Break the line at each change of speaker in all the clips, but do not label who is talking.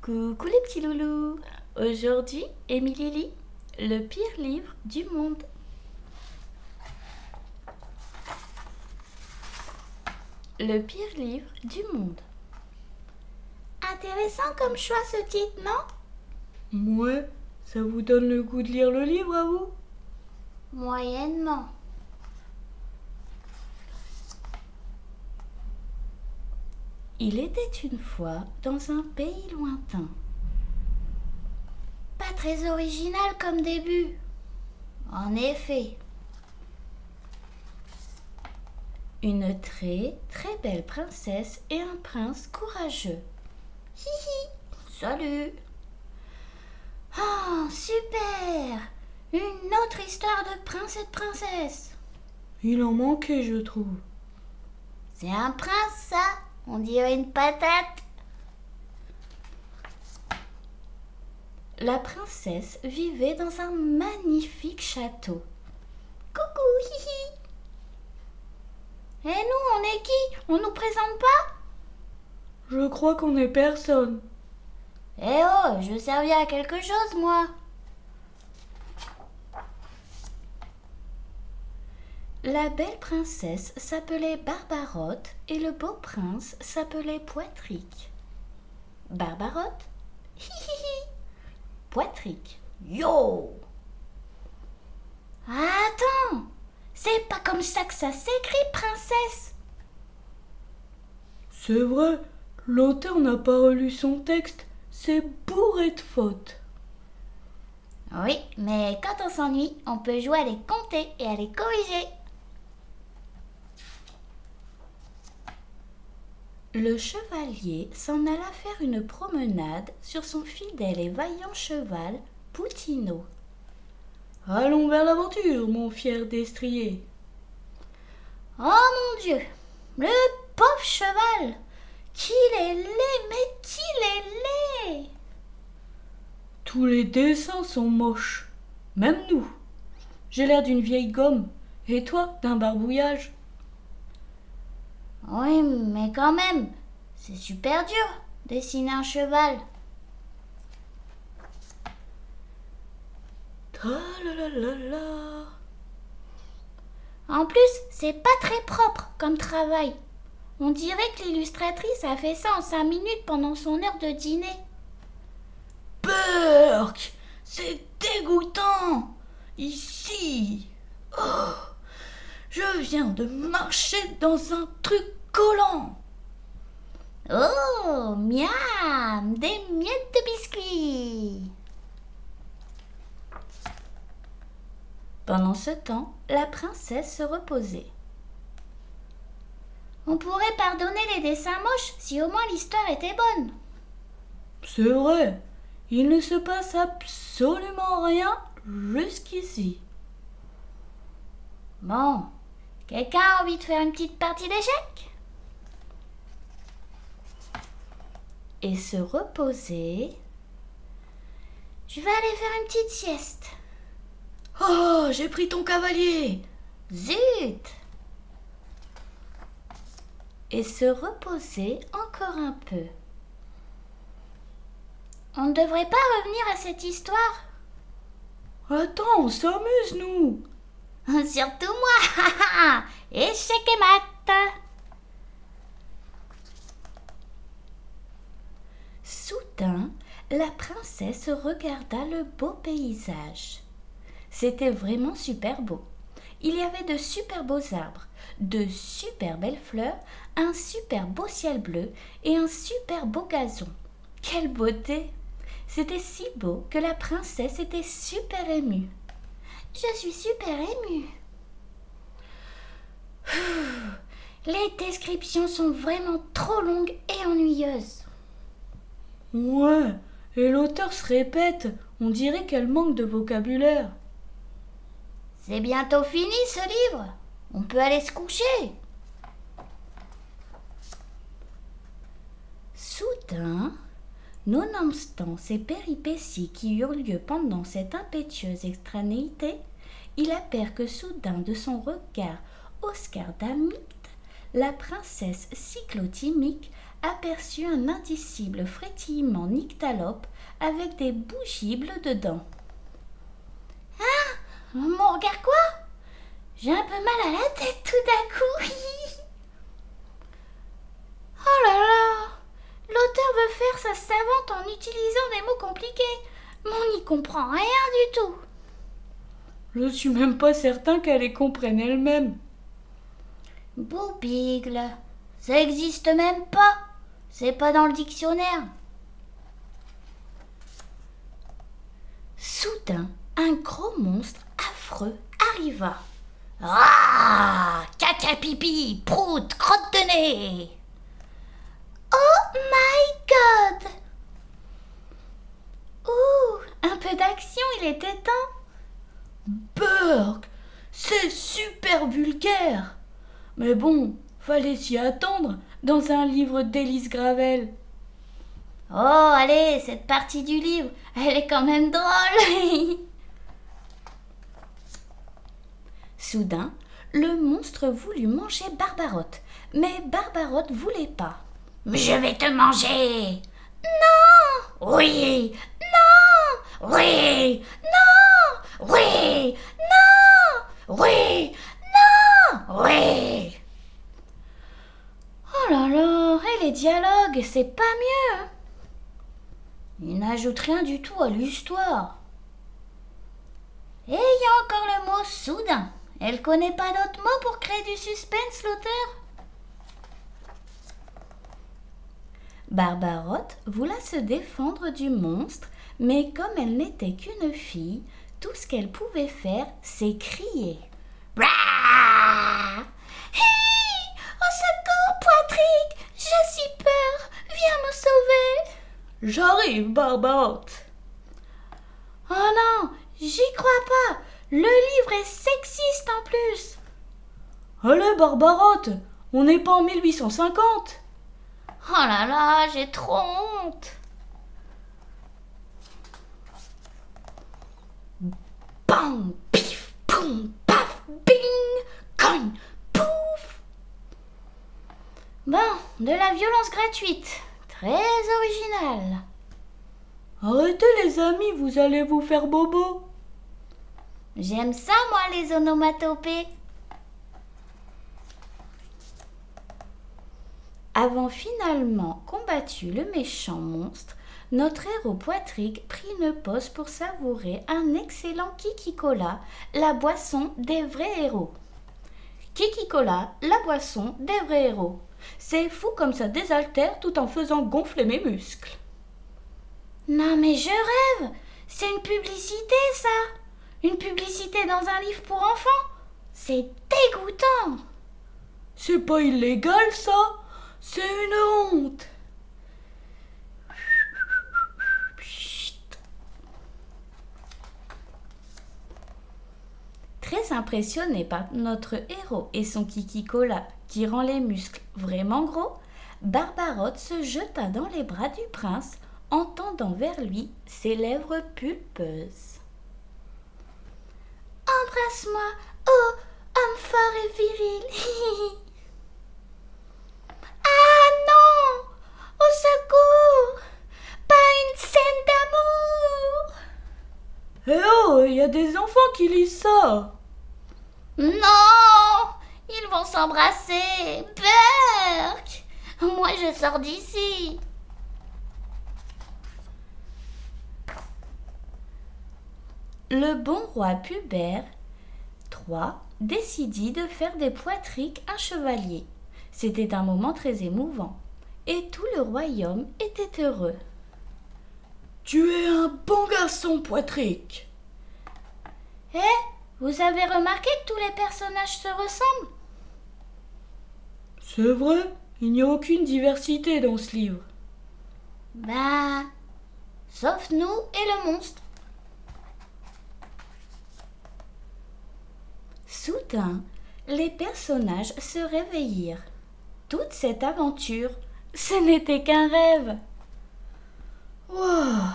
Coucou les petits loulous. Aujourd'hui, Émilie lit le pire livre du monde. Le pire livre du monde. Intéressant comme choix ce titre, non?
Ouais, ça vous donne le goût de lire le livre à vous?
Moyennement. Il était une fois dans un pays lointain. Pas très original comme début. En effet. Une très belle princesse et un prince courageux. Hihi, salut. Oh, super! Une autre histoire de prince et de princesse.
Il en manquait, je trouve.
C'est un prince, ça. On dirait une patate. La princesse vivait dans un magnifique château. Coucou, hihi. Et nous, on est qui? On nous présente pas?
Je crois qu'on est personne.
Eh oh, je servais à quelque chose, moi. La belle princesse s'appelait Barbarotte et le beau prince s'appelait Poitrick. Barbarotte? Hihihi. Poitrick. Yo! Attends! C'est pas comme ça que ça s'écrit, princesse!
C'est vrai, l'auteur n'a pas relu son texte. C'est bourré de fautes.
Oui, mais quand on s'ennuie, on peut jouer à les compter et à les corriger. Le chevalier s'en alla faire une promenade sur son fidèle et vaillant cheval, Poutino.
Allons vers l'aventure, mon fier destrier.
Oh mon Dieu, le pauvre cheval! Qu'il est laid, mais qu'il est laid!
Tous les dessins sont moches. Même nous. J'ai l'air d'une vieille gomme. Et toi, d'un barbouillage.
Oui, mais quand même, c'est super dur, dessiner un cheval.
Tralalala.
En plus, c'est pas très propre comme travail. On dirait que l'illustratrice a fait ça en 5 minutes pendant son heure de dîner.
Burk, c'est dégoûtant. Ici. Oh, je viens de marcher dans un truc collant.
Oh, miam, des miettes de biscuits. Pendant ce temps, la princesse se reposait. On pourrait pardonner les dessins moches si au moins l'histoire était bonne.
C'est vrai, il ne se passe absolument rien jusqu'ici.
Bon, quelqu'un a envie de faire une petite partie d'échecs? Et se reposer. Je vais aller faire une petite sieste.
Oh, j'ai pris ton cavalier.
Zut! Et se reposer encore un peu. On ne devrait pas revenir à cette histoire.
Attends, on s'amuse, nous.
Surtout moi. Échec et mat. Soudain, la princesse regarda le beau paysage. C'était vraiment super beau. Il y avait de super beaux arbres, de super belles fleurs, un super beau ciel bleu et un super beau gazon. Quelle beauté! C'était si beau que la princesse était super émue. Je suis super émue. Les descriptions sont vraiment trop longues et ennuyeuses.
Ouais, et l'auteur se répète. On dirait qu'elle manque de vocabulaire.
C'est bientôt fini ce livre. On peut aller se coucher. Soudain, nonobstant ces péripéties qui eurent lieu pendant cette impétueuse extranéité, il aperçut que soudain de son regard oscardamicte, la princesse cyclotimique aperçut un indicible frétillement nyctalope avec des bougibles dedans. « Ah, mon regard quoi? J'ai un peu mal à la tête tout d'un coup. » Oh là là, l'auteur veut faire sa savante en utilisant des mots compliqués, mais on n'y comprend rien du tout.
Je suis même pas certain qu'elle les comprenne elle-même.
Boubigle, ça existe même pas. C'est pas dans le dictionnaire. Soudain, un gros monstre affreux arriva. Ah, caca pipi, prout, crotte de nez. Oh my God! Ouh, un peu d'action, il était temps.
Burk, c'est super vulgaire. Mais bon, fallait s'y attendre dans un livre d'Élise Gravel.
Oh, allez, cette partie du livre, elle est quand même drôle. Soudain, le monstre voulut manger Barbarotte, mais Barbarotte voulait pas. Je vais te manger. Non. Oui. Non. Oui. Non. Oui. Non. Oui. Non. Oui. Oh là là, et les dialogues, c'est pas mieux. Il n'ajoute rien du tout à l'histoire. Et il y a encore le mot soudain. Elle connaît pas d'autres mots pour créer du suspense, l'auteur. Barbarotte voula se défendre du monstre, mais comme elle n'était qu'une fille, tout ce qu'elle pouvait faire, c'est crier. Blah! Hi! Au secours, Poitrick! J'ai si peur! Viens me sauver!
J'arrive, Barbarotte.
Oh non, j'y crois pas! Le livre est sexiste en plus!
Allez, Barbarotte, on n'est pas en 1850.
Oh là là, j'ai trop honte! Bang, pif, poum, paf, bing, cogne, pouf! Bon, de la violence gratuite. Très original.
Arrêtez les amis, vous allez vous faire bobo.
J'aime ça, moi, les onomatopées. Avant finalement combattu le méchant monstre, notre héros Poitrick prit une pause pour savourer un excellent Kiki-Cola, la boisson des vrais héros. Kiki-Cola, la boisson des vrais héros. C'est fou comme ça désaltère tout en faisant gonfler mes muscles. Non mais je rêve! C'est une publicité ça! Une publicité dans un livre pour enfants! C'est dégoûtant!
C'est pas illégal ça! C'est une honte!
Très impressionné par notre héros et son Kiki-Cola qui rend les muscles vraiment gros, Barbarotte se jeta dans les bras du prince en tendant vers lui ses lèvres pulpeuses. « Embrasse-moi, oh, homme fort et viril. »« Ah non! Au secours! Pas une scène d'amour !»«
Eh oh, il y a des enfants qui lisent ça.
Non! Ils vont s'embrasser. Burk! Moi, je sors d'ici. » Le bon roi Pubert III décidit de faire des Poitrick un chevalier. C'était un moment très émouvant, et tout le royaume était heureux.
Tu es un bon garçon, Poitrick.
Eh, vous avez remarqué que tous les personnages se ressemblent?
C'est vrai, il n'y a aucune diversité dans ce livre.
Ben, sauf nous et le monstre. Soudain, les personnages se réveillirent. Toute cette aventure, ce n'était qu'un rêve.
Waouh!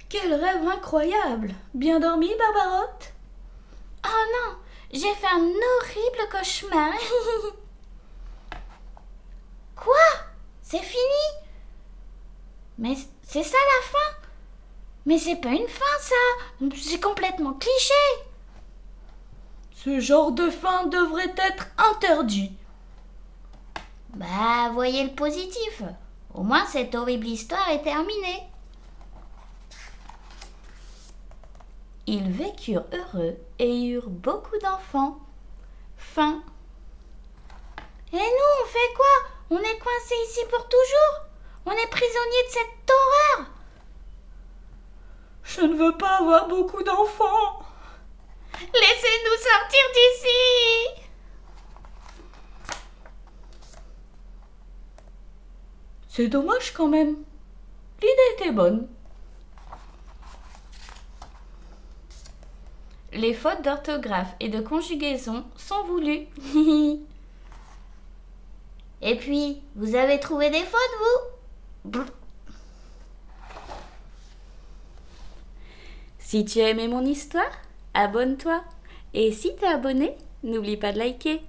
Quel rêve incroyable! Bien dormi, Barbarotte?
Oh non, j'ai fait un horrible cauchemar. Quoi? C'est fini. Mais c'est ça la fin. Mais c'est pas une fin, ça. C'est complètement cliché.
Ce genre de fin devrait être interdit.
Bah, voyez le positif. Au moins, cette horrible histoire est terminée. Ils vécurent heureux et eurent beaucoup d'enfants. Fin. Et nous, on fait quoi? On est coincés ici pour toujours? On est prisonniers de cette horreur?
Je ne veux pas avoir beaucoup d'enfants.
Laissez-nous sortir d'ici!
C'est dommage quand même. L'idée était bonne.
Les fautes d'orthographe et de conjugaison sont voulues. Et puis, vous avez trouvé des fautes, vous? Si tu as aimé mon histoire, abonne-toi. Et si t'es abonné, n'oublie pas de liker.